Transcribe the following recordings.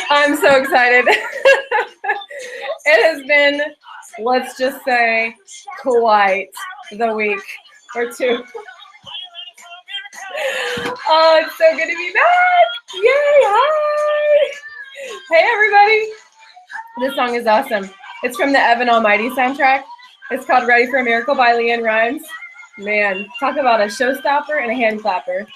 I'm so excited. It has been, let's just say, quite the week or two. Oh, it's so good to be back. Yay, hi. Hey, everybody. This song is awesome. It's from the Evan Almighty soundtrack. It's called Ready for a Miracle by LeAnn Rimes. Man, talk about a showstopper and a hand clapper.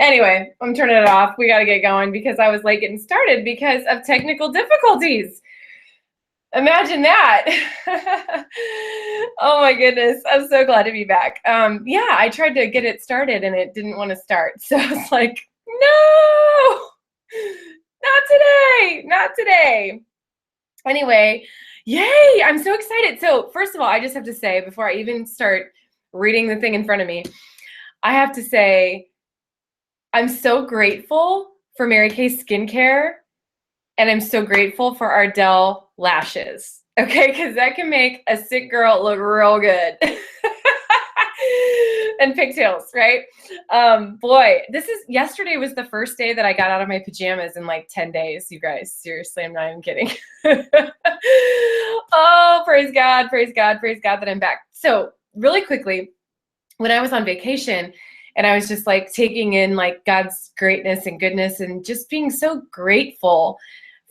Anyway, I'm turning it off. We got to get going because I was late getting started because of technical difficulties. Imagine that. Oh my goodness. I'm so glad to be back. Yeah, I tried to get it started and it didn't want to start. So I was like, no, not today, not today. Anyway, yay, I'm so excited. So first of all, I just have to say, before I even start reading the thing in front of me, I have to say, I'm so grateful for Mary Kay Skincare, and I'm so grateful for Ardell lashes, okay? Because that can make a sick girl look real good. And pigtails, right? Boy, yesterday was the first day that I got out of my pajamas in like 10 days, you guys. Seriously, I'm not even kidding. Oh, praise God, praise God, praise God that I'm back. So really quickly, when I was on vacation, and I was just like taking in like God's greatness and goodness and just being so grateful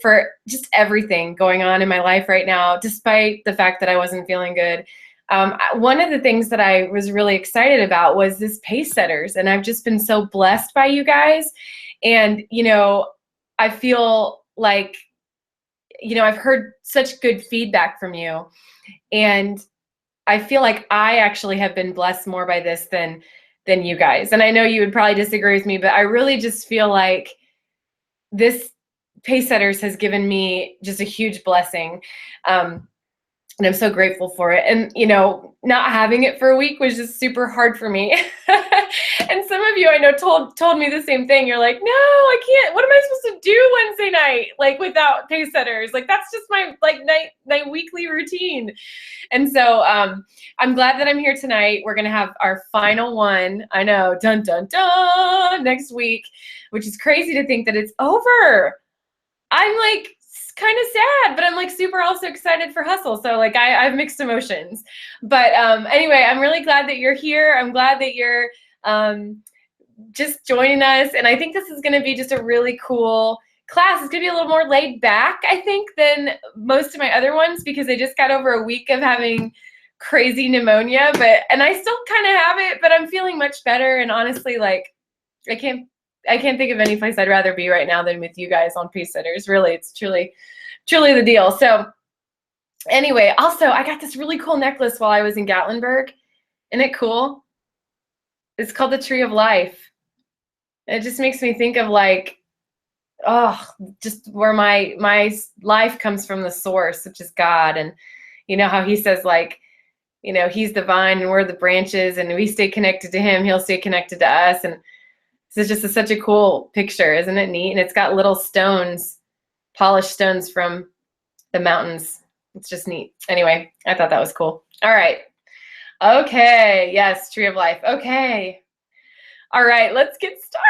for just everything going on in my life right now, despite the fact that I wasn't feeling good. One of the things that I was really excited about was this Pace Setters, and I've just been so blessed by you guys. And, you know, I feel like, you know, I've heard such good feedback from you, and I feel like I actually have been blessed more by this than you guys. And I know you would probably disagree with me, but I really just feel like this Pace Setters has given me just a huge blessing. And I'm so grateful for it. And, you know, not having it for a week was just super hard for me. And some of you I know told me the same thing. You're like, no, I can't. What am I supposed to do Wednesday night, like without Pace Setters? Like, that's just my night weekly routine. And so I'm glad that I'm here tonight. We're going to have our final one. I know, dun, dun, dun, next week, which is crazy to think that it's over. I'm like kind of sad, but I'm like super also excited for Hustle. So like I have mixed emotions. But anyway, I'm really glad that you're here. I'm glad that you're just joining us. And I think this is going to be just a really cool class. It's going to be a little more laid back, I think, than most of my other ones because I just got over a week of having crazy pneumonia. And I still kind of have it, but I'm feeling much better. And honestly, like I can't think of any place I'd rather be right now than with you guys on Pace Setters. Really, it's truly the deal. So anyway, also, I got this really cool necklace while I was in Gatlinburg. Isn't it cool? It's called the Tree of Life. It just makes me think of like, oh, just where my life comes from, the source, which is God. And you know how he says, like, you know, he's the vine and we're the branches, and we stay connected to him, he'll stay connected to us. And this is just such a cool picture. Isn't it neat? And it's got little stones, polished stones from the mountains. It's just neat. Anyway, I thought that was cool. All right. Okay. Yes, Tree of Life. Okay. All right, let's get started.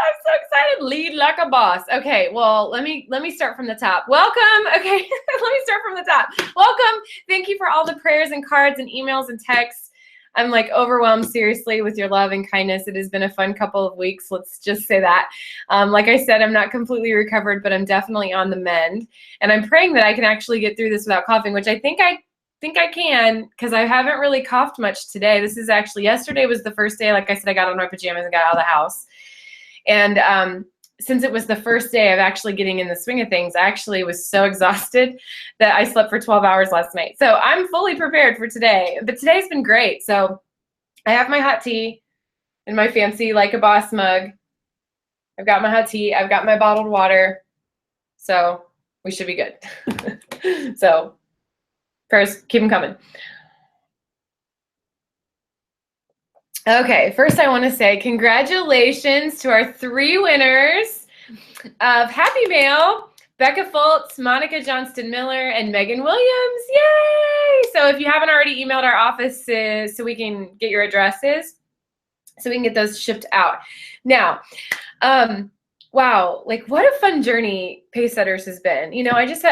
I'm so excited. Lead like a boss. Okay, well, let me start from the top. Welcome. Okay, let me start from the top. Welcome. Thank you for all the prayers and cards and emails and texts. I'm like overwhelmed, seriously, with your love and kindness. It has been a fun couple of weeks. Let's just say that. Like I said, I'm not completely recovered, but I'm definitely on the mend. And I'm praying that I can actually get through this without coughing, which I think I can, because I haven't really coughed much today. This is actually, yesterday was the first day, like I said, I got out of my pajamas and got out of the house. And since it was the first day of actually getting in the swing of things, I actually was so exhausted that I slept for 12 hours last night. So I'm fully prepared for today. But today's been great. So I have my hot tea in my fancy Like a Boss mug. I've got my hot tea. I've got my bottled water. So we should be good. So prayers, keep them coming. Okay, first I want to say congratulations to our 3 winners of Happy Mail: Becca Fultz, Monica Johnston Miller, and Megan Williams. Yay! So if you haven't already emailed our offices so we can get your addresses, so we can get those shipped out. Now, wow, like what a fun journey Pacesetters has been. You know, I just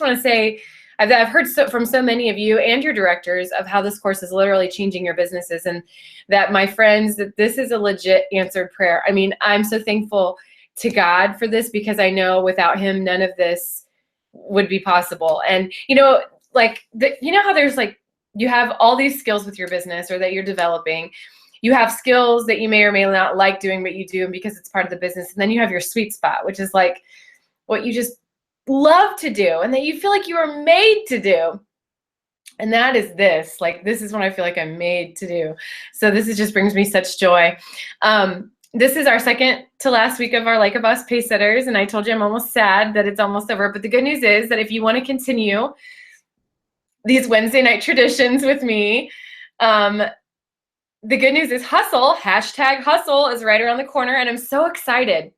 want to say, I've heard from so many of you and your directors of how this course is literally changing your businesses, and that, my friends, that this is a legit answered prayer. I mean, I'm so thankful to God for this, because I know without him, none of this would be possible. And, you know, like, you know how there's like, you have all these skills with your business or that you're developing. You have skills that you may or may not like doing, but you do because it's part of the business. And then you have your sweet spot, which is like what you just love to do and that you feel like you were made to do. And that is this. Like, this is what I feel like I'm made to do. So this just brings me such joy. This is our second to last week of our Like a Boss Pacesetters, and I told you I'm almost sad that it's almost over. But the good news is that if you want to continue these Wednesday night traditions with me, the good news is Hustle, #Hustle, is right around the corner, and I'm so excited.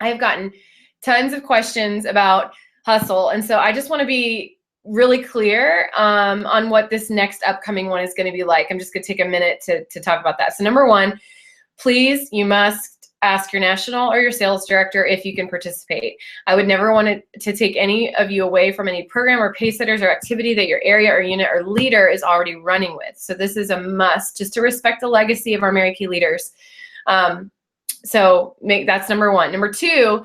I have gotten tons of questions about Hustle, and so I just want to be really clear on what this next upcoming one is going to be like. I'm just going to take a minute to talk about that. So number one, please, you must ask your national or your sales director if you can participate. I would never want to take any of you away from any program or Pacesetters or activity that your area or unit or leader is already running with. So this is a must, just to respect the legacy of our Mary Kay leaders. So that's number one. Number two,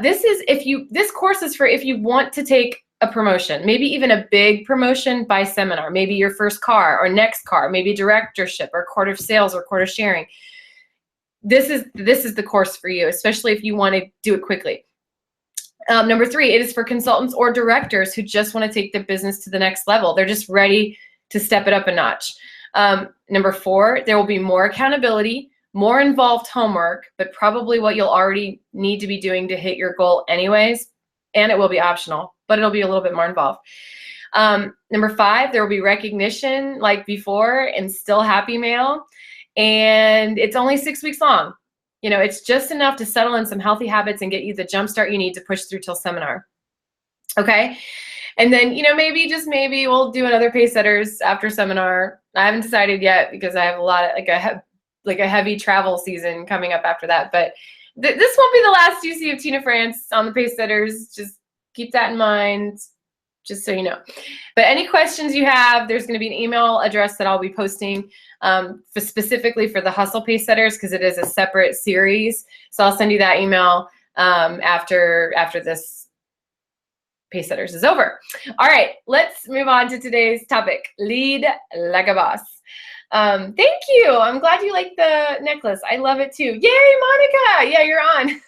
this course is for if you want to take a promotion, maybe even a big promotion by seminar, maybe your first car or next car, maybe directorship or court of sales or court of sharing. This is the course for you, especially if you want to do it quickly. Number three, it is for consultants or directors who just want to take the business to the next level. They're just ready to step it up a notch. Number four, there will be more accountability, more involved homework, but probably what you'll already need to be doing to hit your goal anyways, and it will be optional, but it'll be a little bit more involved. Number five, there will be recognition like before and still happy mail. And it's only 6 weeks long. You know, it's just enough to settle in some healthy habits and get you the jump start you need to push through till seminar. Okay. And then, you know, maybe, just maybe, we'll do another Pacesetters after seminar. I haven't decided yet because I have a lot of like a heavy travel season coming up after that. But this won't be the last you see of Tina France on the Pacesetters. Just keep that in mind, just so you know. But any questions you have, there's going to be an email address that I'll be posting specifically for the Hustle Pacesetters, because it is a separate series. So I'll send you that email after this Pacesetters is over. All right, let's move on to today's topic: lead like a boss. Thank you. I'm glad you like the necklace. I love it too. Yay, Monica. Yeah, you're on.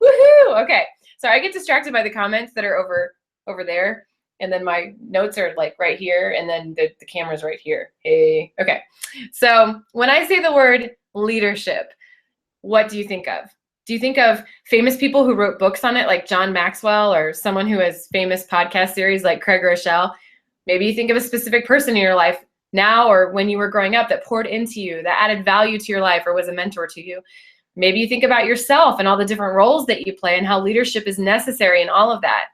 Woohoo. Okay. Sorry, I get distracted by the comments that are over there. And then my notes are like right here. And then the camera's right here. Hey. Okay. So when I say the word leadership, what do you think of? Do you think of famous people who wrote books on it, like John Maxwell, or someone who has famous podcast series like Craig Rochelle? Maybe you think of a specific person in your life now or when you were growing up that poured into you, that added value to your life or was a mentor to you. Maybe you think about yourself and all the different roles that you play and how leadership is necessary in all of that.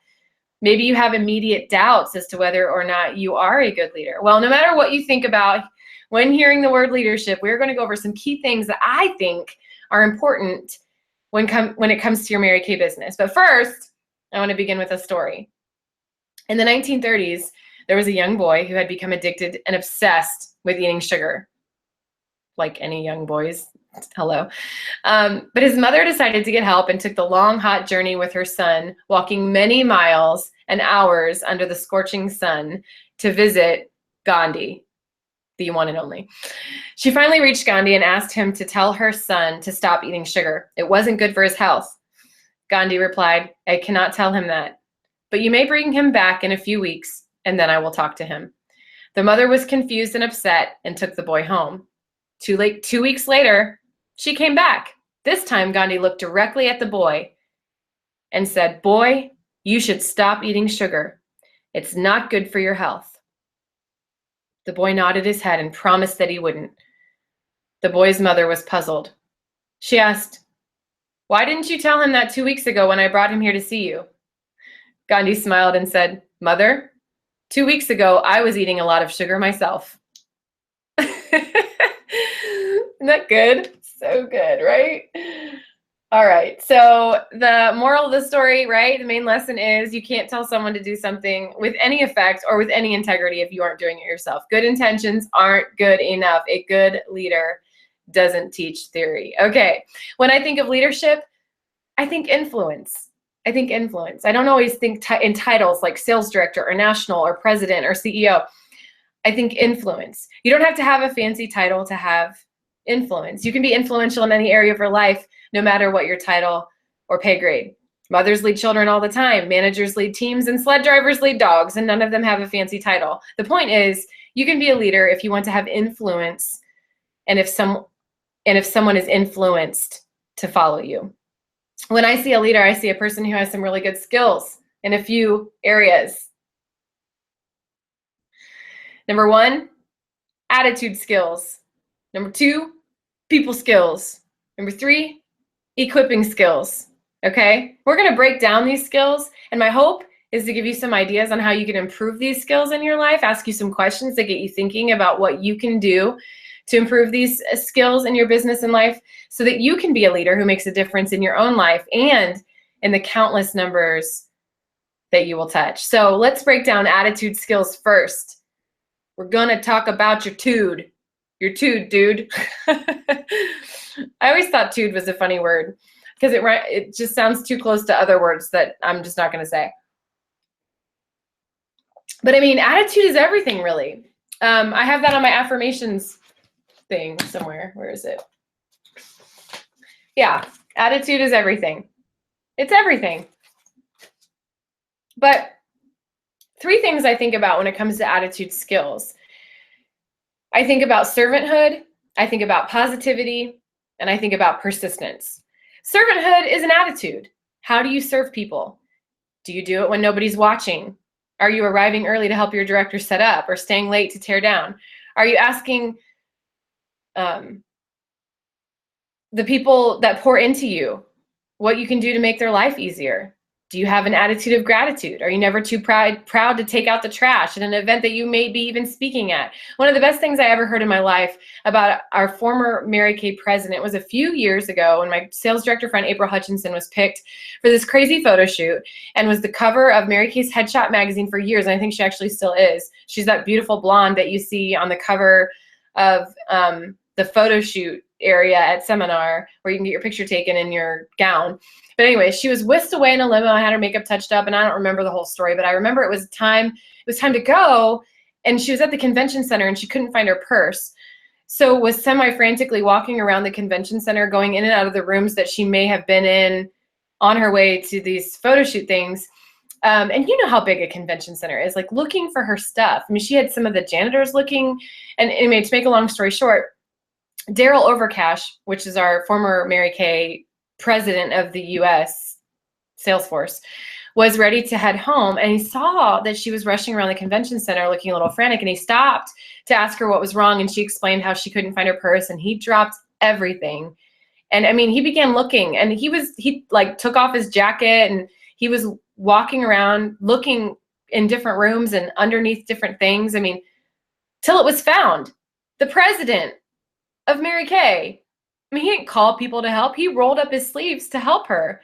Maybe you have immediate doubts as to whether or not you are a good leader. Well, no matter what you think about when hearing the word leadership, we're going to go over some key things that I think are important when it comes to your Mary Kay business. But first, I want to begin with a story. In the 1930s, there was a young boy who had become addicted and obsessed with eating sugar. Like any young boys, hello. But his mother decided to get help and took the long, hot journey with her son, walking many miles and hours under the scorching sun to visit Gandhi, the one and only. She finally reached Gandhi and asked him to tell her son to stop eating sugar. It wasn't good for his health. Gandhi replied, "I cannot tell him that, but you may bring him back in a few weeks, and then I will talk to him." The mother was confused and upset and took the boy home. 2 weeks later, she came back. This time, Gandhi looked directly at the boy and said, "Boy, you should stop eating sugar. It's not good for your health." The boy nodded his head and promised that he wouldn't. The boy's mother was puzzled. She asked, "Why didn't you tell him that 2 weeks ago when I brought him here to see you?" Gandhi smiled and said, "Mother, 2 weeks ago, I was eating a lot of sugar myself." Isn't that good? So good, right? All right. So the moral of the story, right? The main lesson is you can't tell someone to do something with any effect or with any integrity if you aren't doing it yourself. Good intentions aren't good enough. A good leader doesn't teach theory. Okay. When I think of leadership, I think influence. I think influence. I don't always think in titles like sales director or national or president or CEO. I think influence. You don't have to have a fancy title to have influence. You can be influential in any area of your life, no matter what your title or pay grade. Mothers lead children all the time. Managers lead teams, and sled drivers lead dogs, and none of them have a fancy title. The point is, you can be a leader if you want to have influence, and if someone is influenced to follow you. When I see a leader, I see a person who has some really good skills in a few areas. Number 1, attitude skills. Number 2, people skills. Number 3, equipping skills. Okay? We're going to break down these skills, and my hope is to give you some ideas on how you can improve these skills in your life, ask you some questions that get you thinking about what you can do to improve these skills in your business and life so that you can be a leader who makes a difference in your own life and in the countless numbers that you will touch. So let's break down attitude skills first. We're going to talk about your tude. Your tude, dude. I always thought tude was a funny word because it just sounds too close to other words that I'm just not going to say. But I mean, attitude is everything, really. I have that on my affirmations thing somewhere. Where is it? Yeah, attitude is everything. It's everything. But 3 things I think about when it comes to attitude skills. I think about servanthood, I think about positivity, and I think about persistence. Servanthood is an attitude. How do you serve people? Do you do it when nobody's watching? Are you arriving early to help your director set up or staying late to tear down? Are you asking the people that pour into you what you can do to make their life easier? Do you have an attitude of gratitude? Are you never too proud to take out the trash at an event that you may be even speaking at? One of the best things I ever heard in my life about our former Mary Kay president was a few years ago when my sales director friend April Hutchinson was picked for this crazy photo shoot and was the cover of Mary Kay's Headshot magazine for years. And I think she actually still is. She's that beautiful blonde that you see on the cover of the photo shoot area at seminar where you can get your picture taken in your gown. But anyway, she was whisked away in a limo. I had her makeup touched up, and I don't remember the whole story, but I remember it was time to go, and she was at the convention center, and she couldn't find her purse. So was semi-frantically walking around the convention center, going in and out of the rooms that she may have been in on her way to these photo shoot things. And you know how big a convention center is, like looking for her stuff. I mean, she had some of the janitors looking, and anyway, to make a long story short, Daryl Overcash, which is our former Mary Kay president of the U.S. Salesforce, was ready to head home, and he saw that she was rushing around the convention center looking a little frantic, and he stopped to ask her what was wrong, and she explained how she couldn't find her purse, and he dropped everything. And I mean, he began looking, and he like took off his jacket, and he was walking around looking in different rooms and underneath different things. I mean, till it was found. The president of Mary Kay. I mean, he didn't call people to help. He rolled up his sleeves to help her.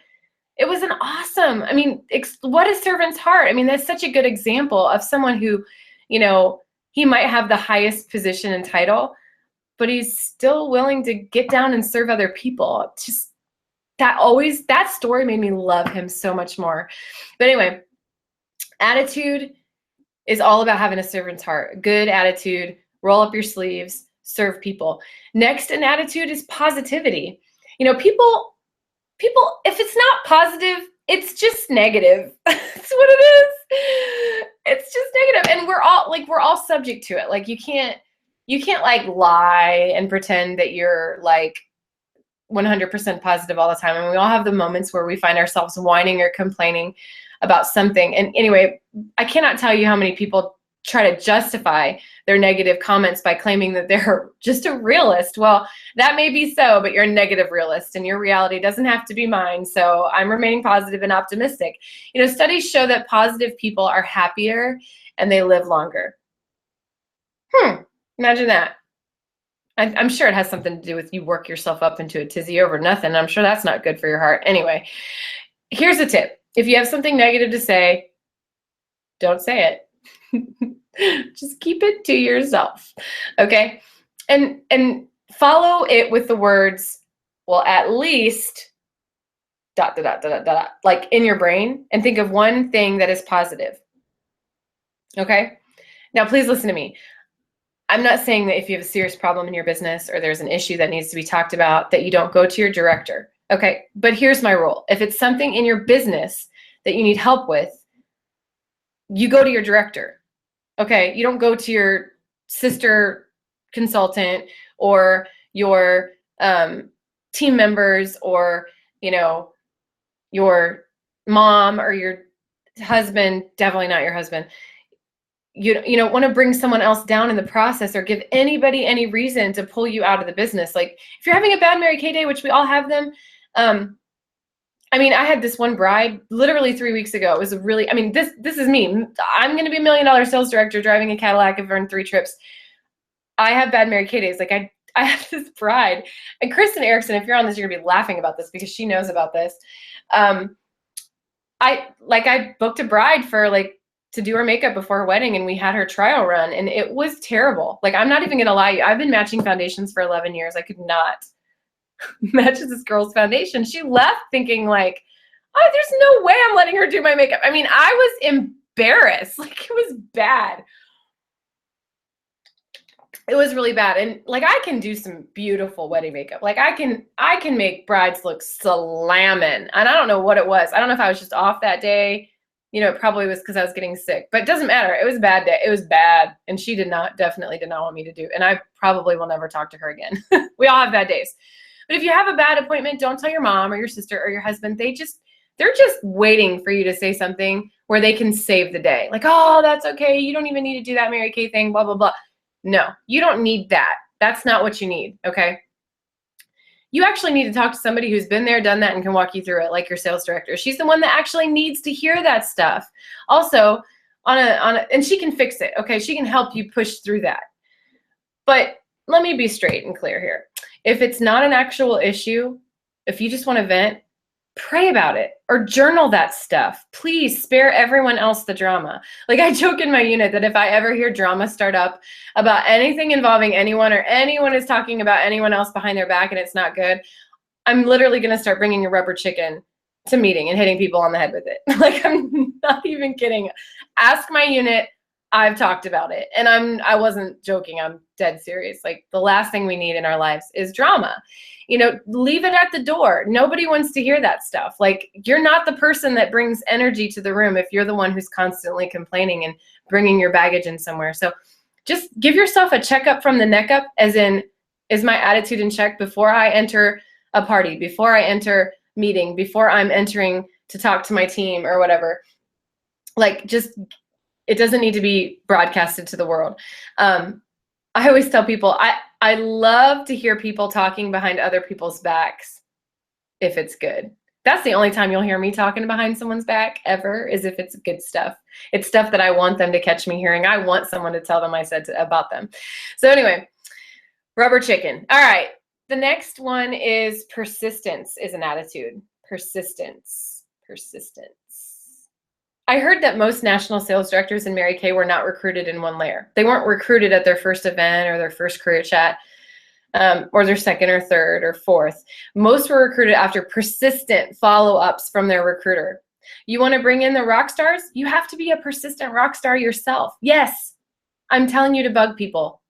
It was an awesome, I mean, what a servant's heart. I mean, that's such a good example of someone who, you know, he might have the highest position and title, but he's still willing to get down and serve other people. Just that story made me love him so much more. But anyway, attitude is all about having a servant's heart. Good attitude, roll up your sleeves, serve people. Next in attitude is positivity. You know, people, if it's not positive, it's just negative. That's what it is. It's just negative. And we're all subject to it. Like you can't like lie and pretend that you're like 100% positive all the time. And we all have the moments where we find ourselves whining or complaining about something. And anyway, I cannot tell you how many people try to justify their negative comments by claiming that they're just a realist. Well, that may be so, but you're a negative realist and your reality doesn't have to be mine. So I'm remaining positive and optimistic. You know, studies show that positive people are happier and they live longer. Imagine that. I'm sure it has something to do with you work yourself up into a tizzy over nothing. I'm sure that's not good for your heart. Anyway, here's a tip. If you have something negative to say, don't say it. Just keep it to yourself. Okay? And follow it with the words, well, at least dot dot dot dot dot, like in your brain, and think of one thing that is positive. Okay? Now please listen to me. I'm not saying that if you have a serious problem in your business or there's an issue that needs to be talked about, that you don't go to your director. Okay, but here's my rule. If it's something in your business that you need help with, you go to your director. Okay, you don't go to your sister consultant or your team members or, you know, your mom or your husband, definitely not your husband. You don't want to bring someone else down in the process or give anybody any reason to pull you out of the business. Like if you're having a bad Mary Kay day, which we all have them. I mean, I had this one bride literally 3 weeks ago. It was a really, I mean, this is me. I'm going to be $1 million sales director driving a Cadillac. I've earned 3 trips. I have bad Mary Kay days. Like I have this bride, and Kristen Erickson, if you're on this, you're gonna be laughing about this because she knows about this. I booked a bride for to do her makeup before her wedding, and we had her trial run, and it was terrible. Like, I'm not even gonna lie to you. I've been matching foundations for 11 years. I could not match this girl's foundation. She left thinking like, oh, there's no way I'm letting her do my makeup. I mean, I was embarrassed. Like, it was bad. It was really bad. And like, I can do some beautiful wedding makeup. Like I can make brides look slamming. And I don't know what it was. I don't know if I was just off that day. You know, it probably was because I was getting sick, but it doesn't matter. It was a bad day. It was bad. And she definitely did not want me to do. And I probably will never talk to her again. We all have bad days. But if you have a bad appointment, don't tell your mom or your sister or your husband. They're just waiting for you to say something where they can save the day. Like, oh, that's okay. You don't even need to do that Mary Kay thing, blah, blah, blah. No, you don't need that. That's not what you need, okay? You actually need to talk to somebody who's been there, done that, and can walk you through it, like your sales director. She's the one that actually needs to hear that stuff. Also, and she can fix it, okay? She can help you push through that. But let me be straight and clear here. If it's not an actual issue, if you just want to vent, pray about it or journal that stuff. Please spare everyone else the drama. Like, I joke in my unit that if I ever hear drama start up about anything involving anyone, or anyone is talking about anyone else behind their back and it's not good, I'm literally going to start bringing a rubber chicken to meeting and hitting people on the head with it. Like, I'm not even kidding. Ask my unit. I've talked about it, and I wasn't joking. I'm dead serious. Like, the last thing we need in our lives is drama. You know, leave it at the door. Nobody wants to hear that stuff. Like, you're not the person that brings energy to the room if you're the one who's constantly complaining and bringing your baggage in somewhere. So just give yourself a checkup from the neck up, as in, is my attitude in check before I enter a party, before I enter meeting, before I'm entering to talk to my team or whatever. Like, just, it doesn't need to be broadcasted to the world. I always tell people, I love to hear people talking behind other people's backs if it's good. That's the only time you'll hear me talking behind someone's back ever, is if it's good stuff. It's stuff that I want them to catch me hearing. I want someone to tell them I said about them. So anyway, rubber chicken. All right. The next one is persistence is an attitude. Persistence. I heard that most national sales directors in Mary Kay were not recruited in one layer. They weren't recruited at their first event or their first career chat, or their second or third or fourth. Most were recruited after persistent follow-ups from their recruiter. You want to bring in the rock stars? You have to be a persistent rock star yourself. Yes, I'm telling you to bug people.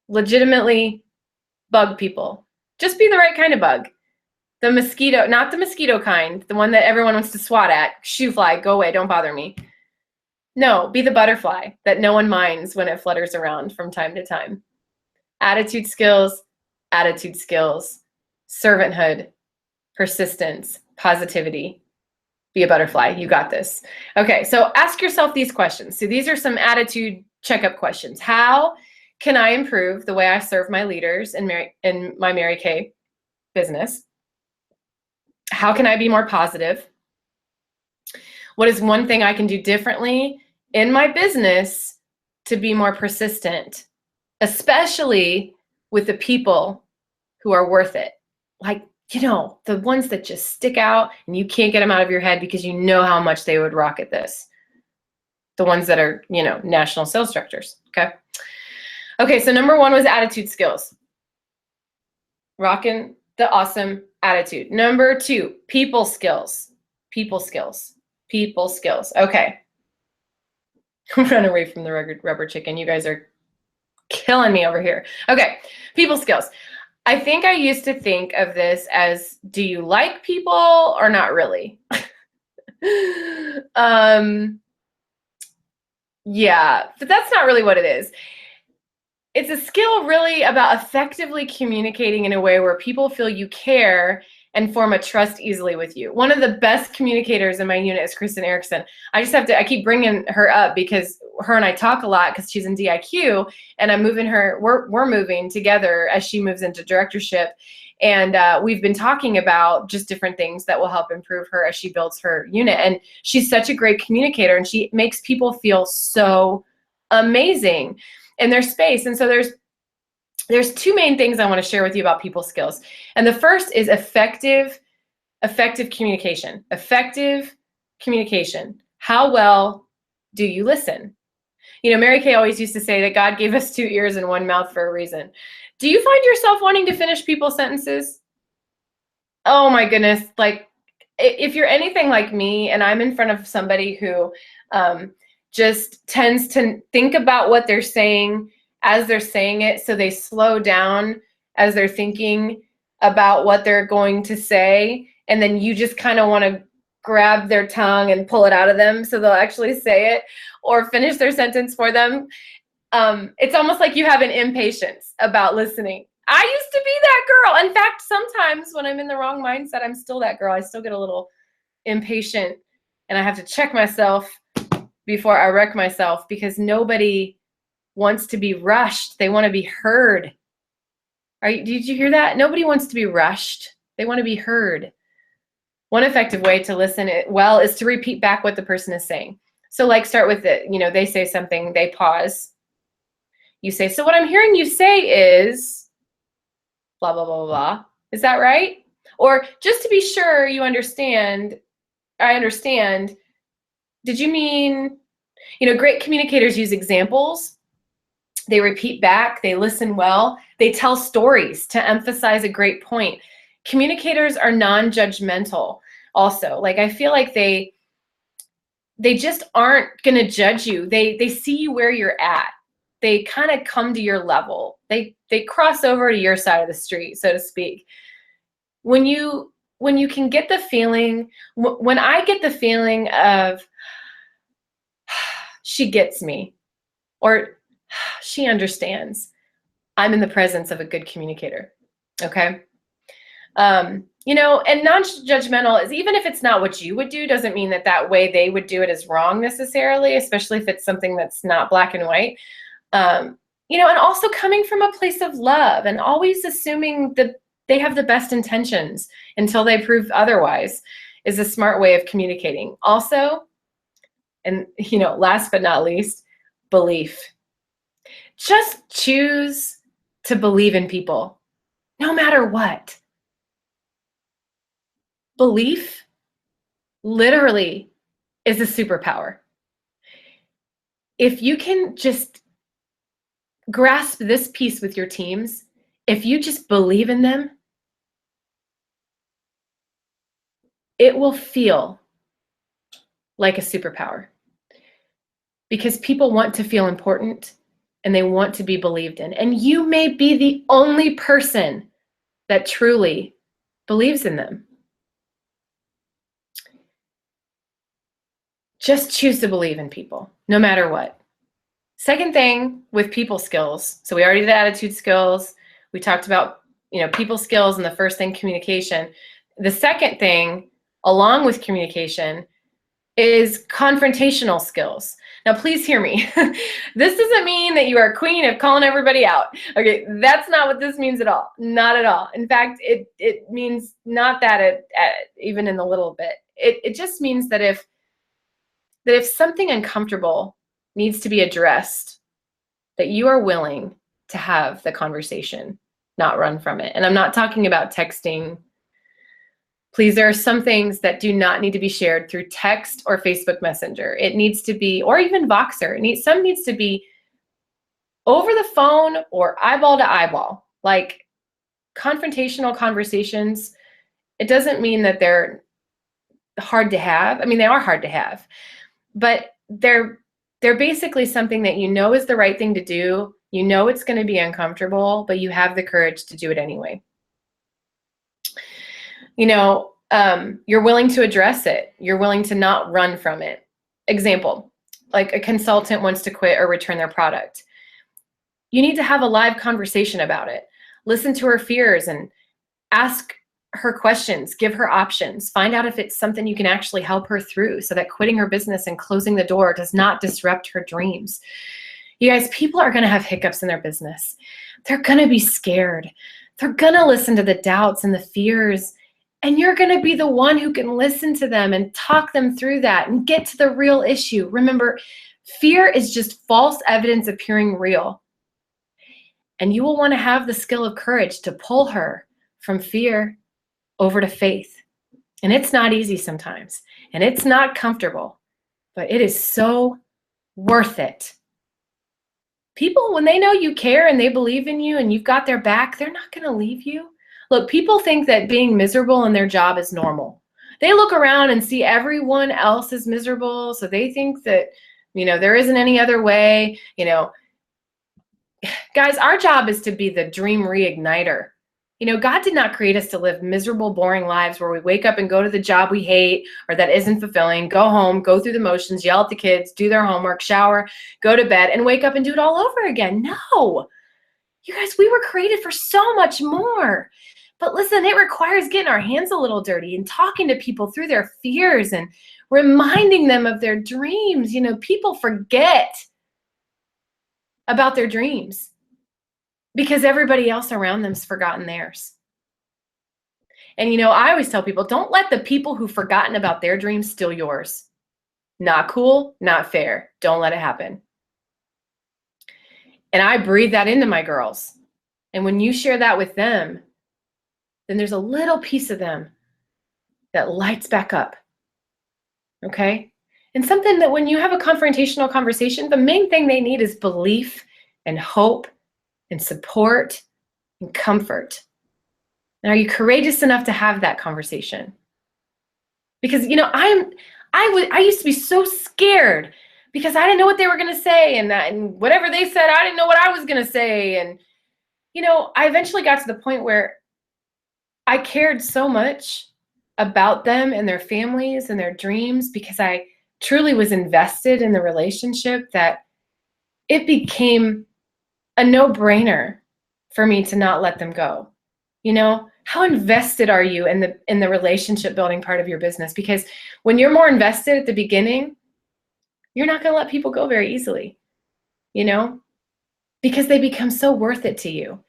Legitimately bug people. Just be the right kind of bug. The mosquito, not the mosquito kind, the one that everyone wants to swat at. Shoo fly, go away, don't bother me. No, be the butterfly that no one minds when it flutters around from time to time. Attitude skills, servanthood, persistence, positivity. Be a butterfly, you got this. Okay, so ask yourself these questions. So these are some attitude checkup questions. How can I improve the way I serve my leaders in my Mary Kay business? How can I be more positive? What is one thing I can do differently in my business to be more persistent, especially with the people who are worth it. Like, you know, the ones that just stick out and you can't get them out of your head because you know how much they would rock at this. The ones that are, you know, national sales directors, okay? Okay, so number 1 was attitude skills. Rocking the awesome attitude. Number 2, people skills. People skills. People skills. Okay. Run away from the rubber chicken. You guys are killing me over here. Okay, people skills. I think I used to think of this as, do you like people or not really? Yeah, but that's not really what it is. It's a skill really about effectively communicating in a way where people feel you care and form a trust easily with you. One of the best communicators in my unit is Kristen Erickson. I keep bringing her up because her and I talk a lot because she's in DIQ, and I'm moving her, we're moving together as she moves into directorship. And we've been talking about just different things that will help improve her as she builds her unit. And she's such a great communicator, and she makes people feel so amazing in their space. And so there's 2 main things I want to share with you about people skills. And the first is effective communication. Effective communication. How well do you listen? You know, Mary Kay always used to say that God gave us 2 ears and 1 mouth for a reason. Do you find yourself wanting to finish people's sentences? Oh my goodness. Like, if you're anything like me and I'm in front of somebody who just tends to think about what they're saying as they're saying it, so they slow down as they're thinking about what they're going to say, and then you just kind of want to grab their tongue and pull it out of them so they'll actually say it or finish their sentence for them. It's almost like you have an impatience about listening. I used to be that girl. In fact, sometimes when I'm in the wrong mindset, I'm still that girl. I still get a little impatient, and I have to check myself before I wreck myself, because nobody wants to be rushed. They want to be heard. Did you hear that? Nobody wants to be rushed. They want to be heard. One effective way to listen well is to repeat back what the person is saying. So like, start with it. You know, they say something, they pause. You say, so what I'm hearing you say is blah, blah, blah, blah, blah. Is that right? Or just to be sure you understand, I understand, did you mean, you know, great communicators use examples. They repeat back, they listen well, they tell stories to emphasize a great point. Communicators are non-judgmental also. Like, I feel like they just aren't going to judge you. They see you where you're at. They kind of come to your level. They cross over to your side of the street, so to speak. When you can get the feeling, when I get the feeling of she gets me, or she understands, I'm in the presence of a good communicator. Okay. You know, and non-judgmental is, even if it's not what you would do, doesn't mean that way they would do it is wrong necessarily, especially if it's something that's not black and white. You know, and also coming from a place of love and always assuming that they have the best intentions until they prove otherwise is a smart way of communicating. Also, and, you know, last but not least, belief. Just choose to believe in people, no matter what. Belief literally is a superpower. If you can just grasp this piece with your teams, if you just believe in them, it will feel like a superpower, because people want to feel important and they want to be believed in. And you may be the only person that truly believes in them. Just choose to believe in people, no matter what. Second thing with people skills. So we already did attitude skills. We talked about, you know, people skills, and the first thing, communication. The second thing, along with communication, is confrontational skills. Now, please hear me. This doesn't mean that you are queen of calling everybody out. Okay, that's not what this means at all. Not at all. In fact, it means not that even in a little bit. It just means that if something uncomfortable needs to be addressed, that you are willing to have the conversation not run from it. And I'm not talking about texting. Please, there are some things that do not need to be shared through text or Facebook Messenger. It needs to be, or even Voxer. Some needs to be over the phone or eyeball to eyeball. Like confrontational conversations, it doesn't mean that they're hard to have. I mean, they are hard to have, but they're basically something that you know is the right thing to do. You know it's going to be uncomfortable, but you have the courage to do it anyway. You know, you're willing to address it. You're willing to not run from it. Example, like a consultant wants to quit or return their product. You need to have a live conversation about it. Listen to her fears and ask her questions, give her options, find out if it's something you can actually help her through so that quitting her business and closing the door does not disrupt her dreams. You guys, people are going to have hiccups in their business. They're going to be scared. They're going to listen to the doubts and the fears, and you're going to be the one who can listen to them and talk them through that and get to the real issue. Remember, fear is just false evidence appearing real. And you will want to have the skill of courage to pull her from fear over to faith. And it's not easy sometimes, and it's not comfortable, but it is so worth it. People, when they know you care and they believe in you and you've got their back, they're not going to leave you. Look, people think that being miserable in their job is normal. They look around and see everyone else is miserable, so they think that, there isn't any other way. Guys, our job is to be the dream reigniter. God did not create us to live miserable, boring lives where we wake up and go to the job we hate or that isn't fulfilling, go home, go through the motions, yell at the kids, do their homework, shower, go to bed, and wake up and do it all over again. No. You guys, we were created for so much more. But listen, it requires getting our hands a little dirty and talking to people through their fears and reminding them of their dreams. People forget about their dreams because everybody else around them's forgotten theirs. And I always tell people, don't let the people who've forgotten about their dreams steal yours. Not cool, not fair. Don't let it happen. And I breathe that into my girls. And when you share that with them, then there's a little piece of them that lights back up. Okay? And something that when you have a confrontational conversation, the main thing they need is belief and hope and support and comfort. And are you courageous enough to have that conversation? Because I used to be so scared because I didn't know what they were going to say, and whatever they said, I didn't know what I was going to say. And I eventually got to the point where I cared so much about them and their families and their dreams because I truly was invested in the relationship that it became a no-brainer for me to not let them go. How invested are you in the relationship building part of your business? Because when you're more invested at the beginning, you're not going to let people go very easily, because they become so worth it to you,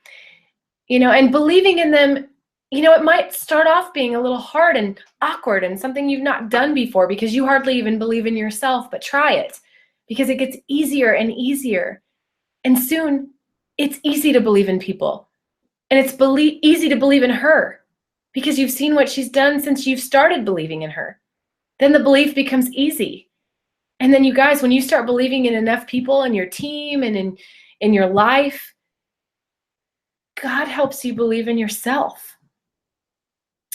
and believing in them. It might start off being a little hard and awkward and something you've not done before because you hardly even believe in yourself, but try it because it gets easier and easier. And soon it's easy to believe in people, and it's easy to believe in her because you've seen what she's done since you've started believing in her. Then the belief becomes easy. And then you guys, when you start believing in enough people in your team and in your life, God helps you believe in yourself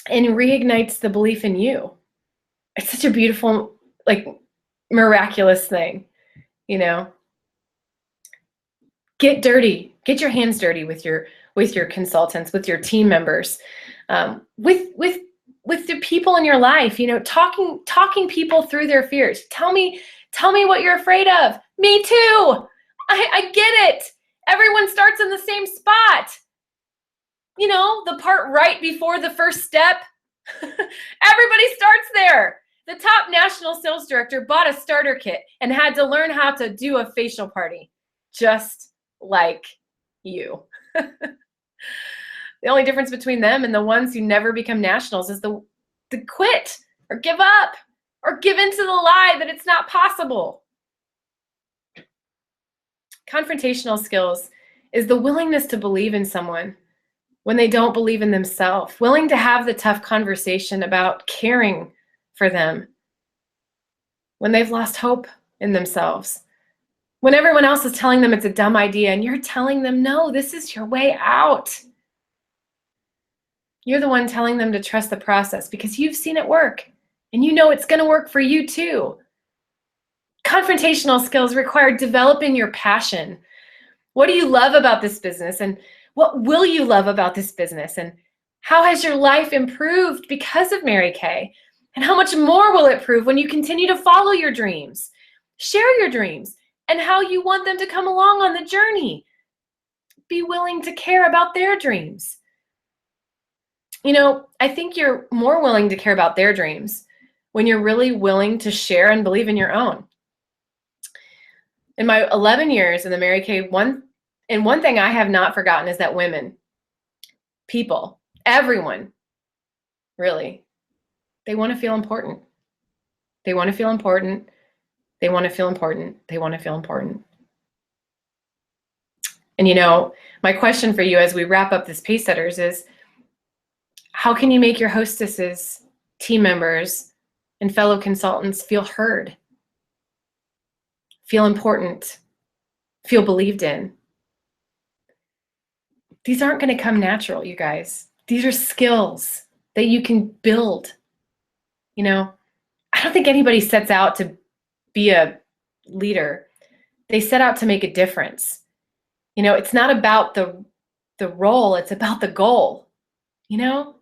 and reignites the belief in you. It's such a beautiful, miraculous thing, Get dirty. Get your hands dirty with your consultants, with your team members, with the people in your life. Talking people through their fears. Tell me what you're afraid of. Me too. I get it. Everyone starts in the same spot. The part right before the first step. Everybody starts there. The top national sales director bought a starter kit and had to learn how to do a facial party, just like you. The only difference between them and the ones who never become nationals is the quit or give up or give into the lie that it's not possible. Confrontational skills is the willingness to believe in someone when they don't believe in themselves, willing to have the tough conversation about caring for them when they've lost hope in themselves, when everyone else is telling them it's a dumb idea and you're telling them, no, this is your way out. You're the one telling them to trust the process because you've seen it work and you know it's going to work for you too. Confrontational skills require developing your passion. What do you love about this business? And what will you love about this business? And how has your life improved because of Mary Kay? And how much more will it prove when you continue to follow your dreams? Share your dreams and how you want them to come along on the journey. Be willing to care about their dreams. You know, I think you're more willing to care about their dreams when you're really willing to share and believe in your own. In my 11 years in the Mary Kay, one thing I have not forgotten is that women, people, everyone, really, they want to feel important. They want to feel important. They want to feel important. They want to feel important. And you know, my question for you as we wrap up this Pacesetters is, how can you make your hostesses, team members, and fellow consultants feel heard, feel important, feel believed in? These aren't going to come natural, you guys. These are skills that you can build. You know, I don't think anybody sets out to be a leader. They set out to make a difference. You know, it's not about the role, it's about the goal, you know?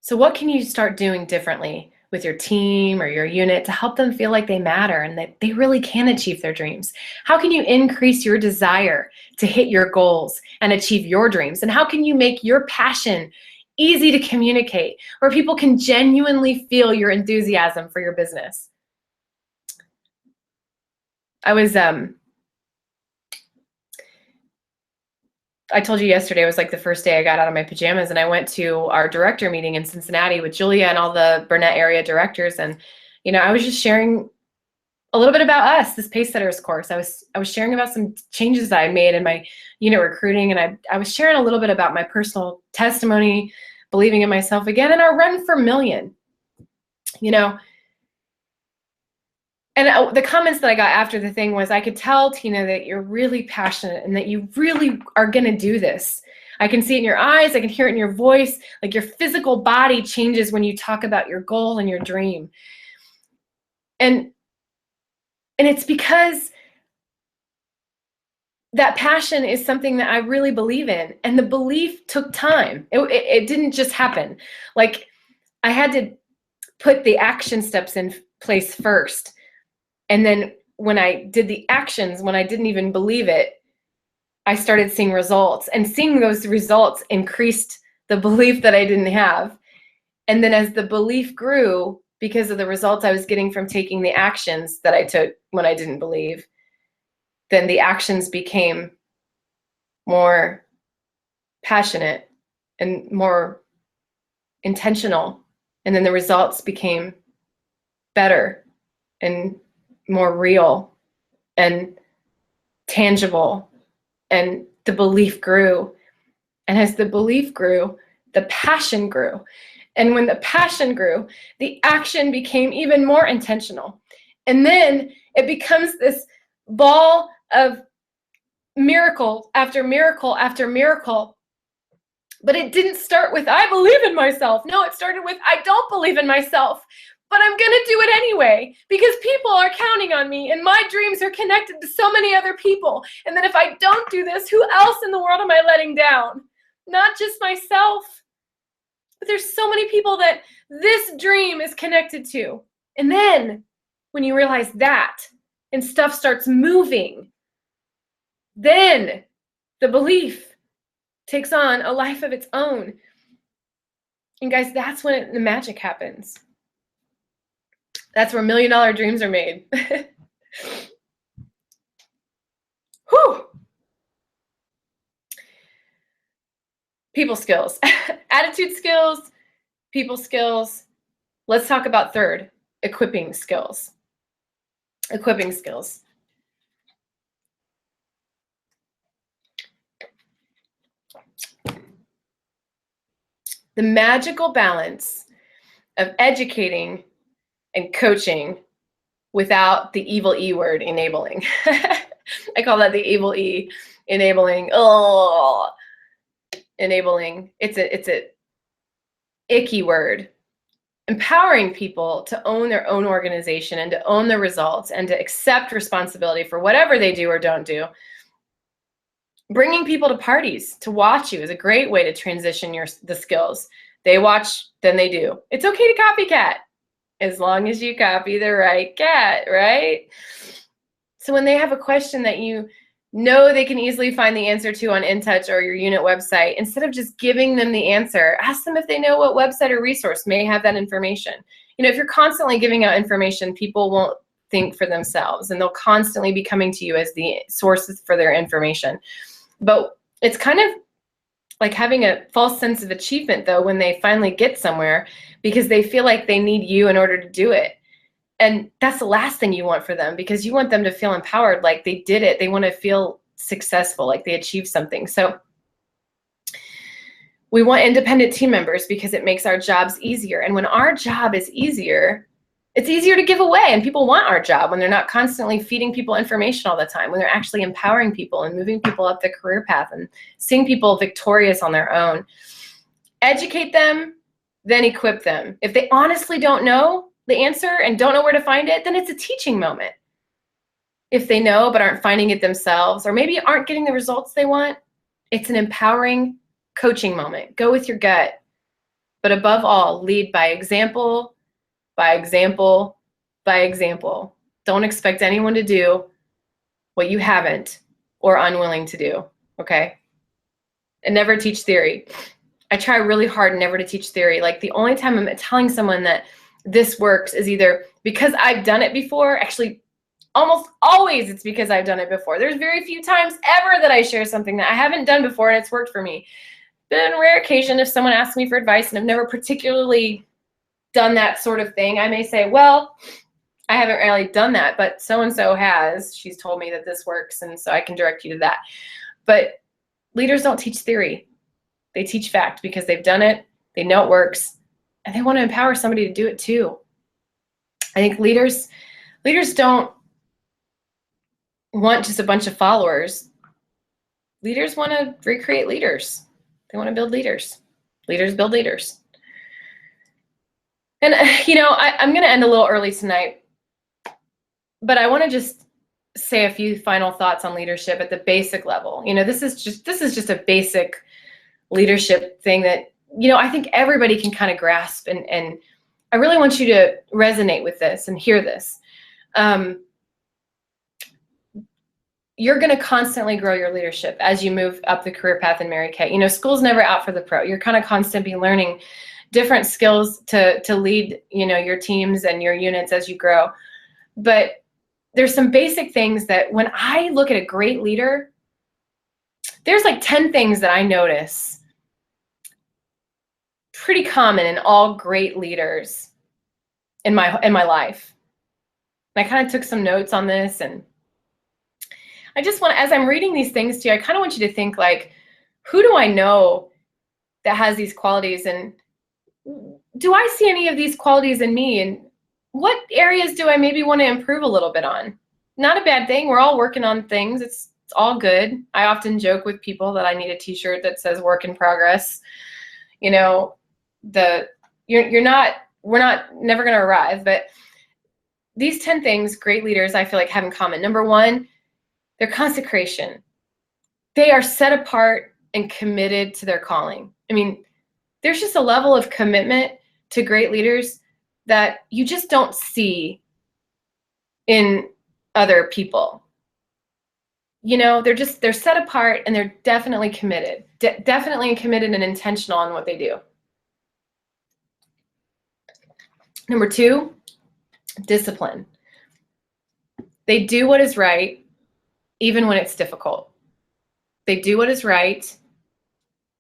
So what can you start doing differently with your team or your unit to help them feel like they matter and that they really can achieve their dreams? How can you increase your desire to hit your goals and achieve your dreams? And how can you make your passion easy to communicate where people can genuinely feel your enthusiasm for your business? I told you yesterday, it was like the first day I got out of my pajamas and I went to our director meeting in Cincinnati with Julia and all the Burnett area directors. And, you know, I was just sharing a little bit about us, this Pacesetters course. I was sharing about some changes I made in my unit recruiting. And I was sharing a little bit about my personal testimony, believing in myself again, and our run for million, you know. And the comments that I got after the thing was, I could tell, Tina, that you're really passionate and that you really are going to do this. I can see it in your eyes. I can hear it in your voice. Like your physical body changes when you talk about your goal and your dream. And it's because that passion is something that I really believe in. And the belief took time. It didn't just happen. Like I had to put the action steps in place first. And then when I did the actions, when I didn't even believe it, I started seeing results, and seeing those results increased the belief that I didn't have. And then as the belief grew, because of the results I was getting from taking the actions that I took when I didn't believe, then the actions became more passionate and more intentional. And then the results became better and more real and tangible, and the belief grew. And as the belief grew, the passion grew. And when the passion grew, the action became even more intentional. And then it becomes this ball of miracle after miracle after miracle. But it didn't start with, I believe in myself. No, it started with, I don't believe in myself, but I'm going to do it anyway because people are counting on me and my dreams are connected to so many other people. And that if I don't do this, who else in the world am I letting down? Not just myself, but there's so many people that this dream is connected to. And then when you realize that and stuff starts moving, then the belief takes on a life of its own. And guys, that's when the magic happens. That's where $1 million dreams are made. Whew. People skills, attitude skills, people skills. Let's talk about third, equipping skills. Equipping skills. The magical balance of educating and coaching without the evil E word, enabling. I call that the evil E, enabling. Oh, enabling. It's a icky word. Empowering people to own their own organization and to own the results and to accept responsibility for whatever they do or don't do. Bringing people to parties to watch you is a great way to transition the skills. They watch, then they do. It's okay to copycat as long as you copy the right cat, right? So when they have a question that you know they can easily find the answer to on InTouch or your unit website, instead of just giving them the answer, ask them if they know what website or resource may have that information. You know, if you're constantly giving out information, people won't think for themselves, and they'll constantly be coming to you as the sources for their information. But it's kind of like having a false sense of achievement, though, when they finally get somewhere, because they feel like they need you in order to do it. And that's the last thing you want for them, because you want them to feel empowered, like they did it. They want to feel successful, like they achieved something. So we want independent team members because it makes our jobs easier. And when our job is easier, it's easier to give away, and people want our job when they're not constantly feeding people information all the time, when they're actually empowering people and moving people up the career path and seeing people victorious on their own. Educate them, then equip them. If they honestly don't know the answer and don't know where to find it, then it's a teaching moment. If they know but aren't finding it themselves, or maybe aren't getting the results they want, it's an empowering coaching moment. Go with your gut, but above all, lead by example, by example, by example. Don't expect anyone to do what you haven't or unwilling to do, okay? And never teach theory. I try really hard never to teach theory. Like, the only time I'm telling someone that this works is either because I've done it before. Actually, almost always it's because I've done it before. There's very few times ever that I share something that I haven't done before and it's worked for me. But on rare occasion, if someone asks me for advice and I've never particularly done that sort of thing, I may say, well, I haven't really done that, but so-and-so has. She's told me that this works, and so I can direct you to that. But leaders don't teach theory. They teach fact because they've done it, they know it works, and they want to empower somebody to do it too. I think leaders don't want just a bunch of followers. Leaders want to recreate leaders. They want to build leaders. Leaders build leaders. And, you know, I'm going to end a little early tonight, but I want to just say a few final thoughts on leadership at the basic level. You know, this is just a basic leadership thing that, you know, I think everybody can kind of grasp, and I really want you to resonate with this and hear this. You're going to constantly grow your leadership as you move up the career path in Mary Kay. You know, school's never out for the pro. You're kind of constantly learning different skills to lead, you know, your teams and your units as you grow. But there's some basic things that when I look at a great leader, there's like 10 things that I notice pretty common in all great leaders in my life. And I kind of took some notes on this, and I just want, as I'm reading these things to you, I kind of want you to think, like, who do I know that has these qualities, and do I see any of these qualities in me, and what areas do I maybe want to improve a little bit on? Not a bad thing. We're all working on things. It's all good. I often joke with people that I need a t-shirt that says work in progress. You know, we're never going to arrive, but these 10 things great leaders, I feel like, have in common. Number one, their consecration. They are set apart and committed to their calling. I mean, there's just a level of commitment to great leaders that you just don't see in other people. You know, they're set apart, and they're definitely committed, definitely committed and intentional on what they do. Number two, discipline. They do what is right, even when it's difficult. They do what is right,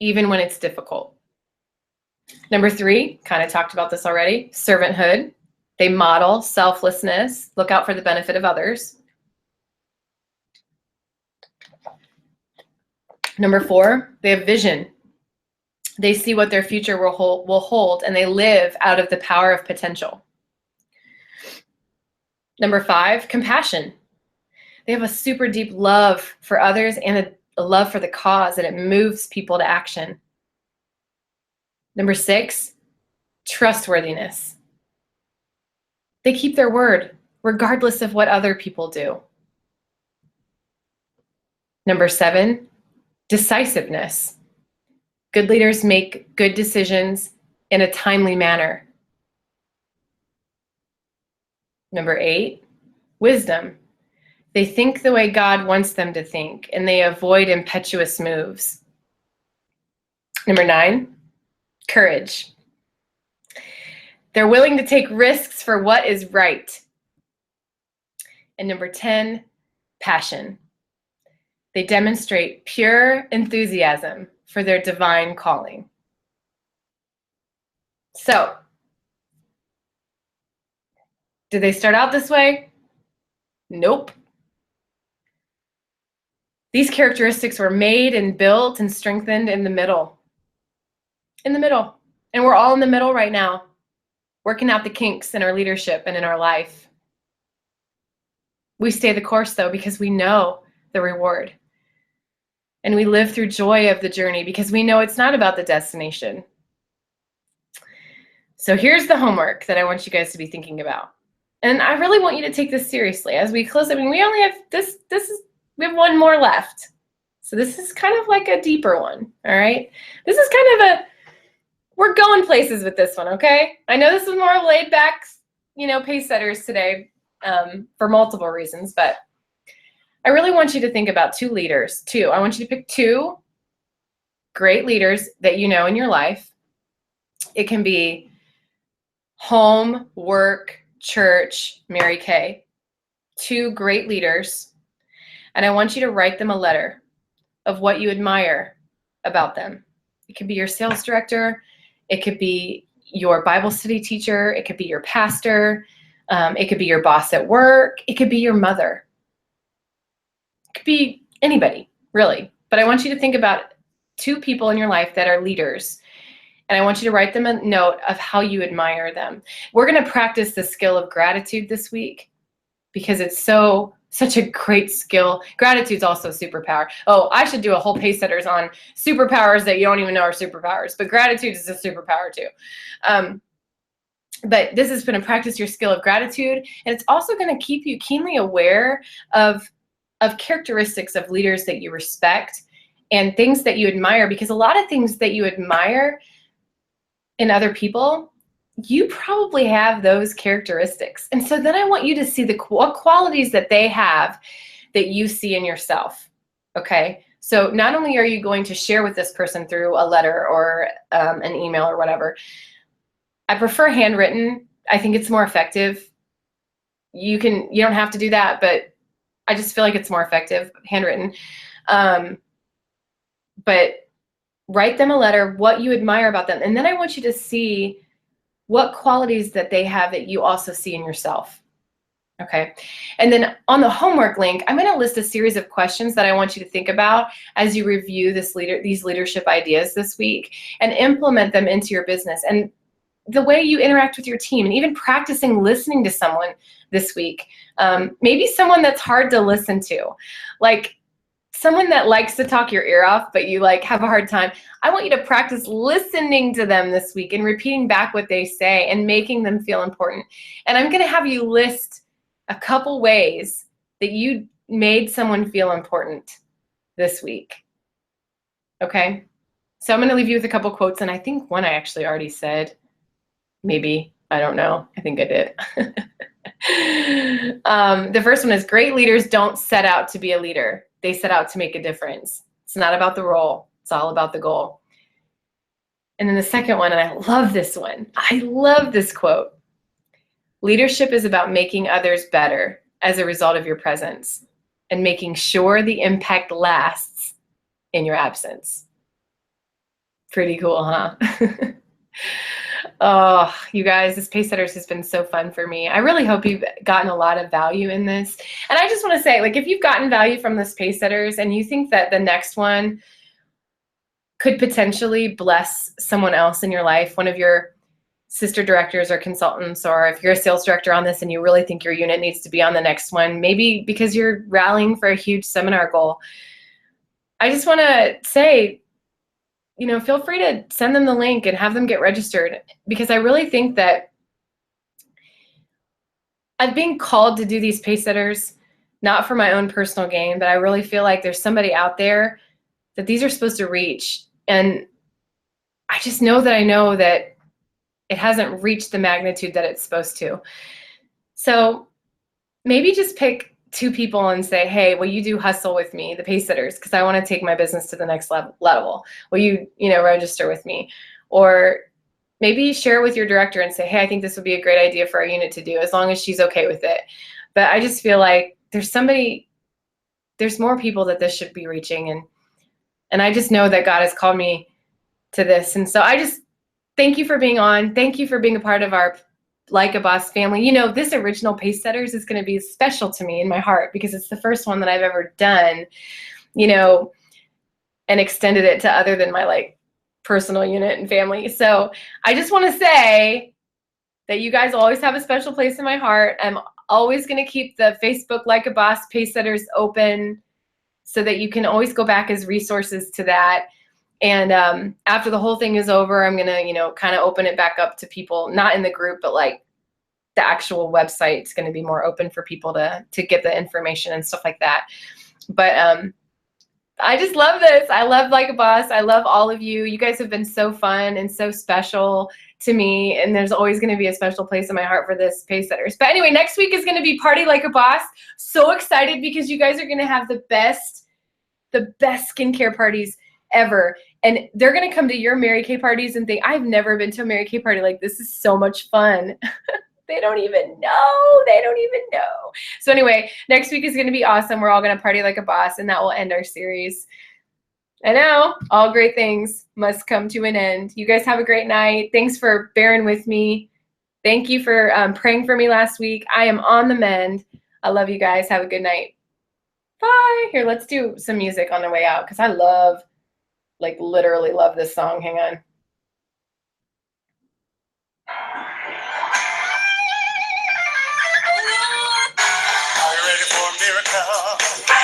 even when it's difficult. Number three, kind of talked about this already, servanthood. They model selflessness, look out for the benefit of others. Number four, they have vision. They see what their future will hold, and they live out of the power of potential. Number 5, compassion. They have a super deep love for others and a love for the cause, and it moves people to action. Number 6, trustworthiness. They keep their word, regardless of what other people do. Number 7, decisiveness. Good leaders make good decisions in a timely manner. Number 8, wisdom. They think the way God wants them to think, and they avoid impetuous moves. Number 9, courage. They're willing to take risks for what is right. And number 10, passion. They demonstrate pure enthusiasm for their divine calling. So, did they start out this way? Nope. These characteristics were made and built and strengthened in the middle. In the middle. And we're all in the middle right now, working out the kinks in our leadership and in our life. We stay the course, though, because we know the reward. And we live through joy of the journey because we know it's not about the destination. So here's the homework that I want you guys to be thinking about. And I really want you to take this seriously. As we close, I mean, we only have we have one more left. So this is kind of like a deeper one, all right? This is kind of we're going places with this one, okay? I know this is more laid back, pace setters today for multiple reasons, but I really want you to think about two leaders. I want you to pick 2 great leaders that you know in your life. It can be home, work, church, Mary Kay. 2 great leaders. And I want you to write them a letter of what you admire about them. It could be your sales director. It could be your Bible study teacher. It could be your pastor. It could be your boss at work. It could be your mother. It could be anybody, really. But I want you to think about 2 people in your life that are leaders. And I want you to write them a note of how you admire them. We're going to practice the skill of gratitude this week because it's such a great skill. Gratitude's also a superpower. Oh, I should do a whole pace setters on superpowers that you don't even know are superpowers, but gratitude is a superpower too. But this is going to practice your skill of gratitude, and it's also going to keep you keenly aware of characteristics of leaders that you respect and things that you admire, because a lot of things that you admire in other people, you probably have those characteristics. And so then I want you to see what qualities that they have that you see in yourself, okay? So not only are you going to share with this person through a letter or an email or whatever, I prefer handwritten. I think it's more effective. You don't have to do that, but I just feel like it's more effective, handwritten. But write them a letter, what you admire about them. And then I want you to see what qualities that they have that you also see in yourself. Okay. And then on the homework link, I'm going to list a series of questions that I want you to think about as you review these leadership ideas this week and implement them into your business. And the way you interact with your team, and even practicing listening to someone this week. Maybe someone that's hard to listen to, like someone that likes to talk your ear off, but you have a hard time. I want you to practice listening to them this week and repeating back what they say and making them feel important. And I'm going to have you list a couple ways that you made someone feel important this week. Okay? So I'm going to leave you with a couple quotes, and I think one I actually already said. Maybe. I don't know. I think I did. The first one is, great leaders don't set out to be a leader. They set out to make a difference. It's not about the role. It's all about the goal. And then the second one, and I love this one. I love this quote. Leadership is about making others better as a result of your presence and making sure the impact lasts in your absence. Pretty cool, huh? Oh, you guys, this Pace Setters has been so fun for me. I really hope you've gotten a lot of value in this. And I just want to say, if you've gotten value from this Pace Setters and you think that the next one could potentially bless someone else in your life, one of your sister directors or consultants, or if you're a sales director on this and you really think your unit needs to be on the next one, maybe because you're rallying for a huge seminar goal, I just want to say, you know, feel free to send them the link and have them get registered, because I really think that I've been called to do these pace setters, not for my own personal gain, but I really feel like there's somebody out there that these are supposed to reach. And I just know that it hasn't reached the magnitude that it's supposed to. So maybe just pick 2 people and say, hey, will you do hustle with me, the pace setters, because I want to take my business to the next level. Will you, register with me? Or maybe share with your director and say, hey, I think this would be a great idea for our unit to do, as long as she's okay with it. But I just feel like there's more people that this should be reaching. And I just know that God has called me to this. And so I just thank you for being on. Thank you for being a part of our Like a Boss family. You know, this original pace setters is going to be special to me in my heart, because it's the first one that I've ever done, and extended it to other than my personal unit and family. So I just want to say that you guys always have a special place in my heart. I'm always going to keep the Facebook Like a Boss pace setters open so that you can always go back as resources to that. And after the whole thing is over, I'm going to, kind of open it back up to people, not in the group, but the actual website is going to be more open for people to get the information and stuff like that. But I just love this. I love Like a Boss. I love all of you. You guys have been so fun and so special to me. And there's always going to be a special place in my heart for this pace setters. But anyway, next week is going to be Party Like a Boss. So excited, because you guys are going to have the best skincare parties ever. And they're going to come to your Mary Kay parties and think, I've never been to a Mary Kay party. This is so much fun. They don't even know. So anyway, next week is going to be awesome. We're all going to party like a boss, and that will end our series. I know, all great things must come to an end. You guys have a great night. Thanks for bearing with me. Thank you for praying for me last week. I am on the mend. I love you guys. Have a good night. Bye. Here, let's do some music on the way out, because I literally love this song. Hang on. Are you ready for a miracle?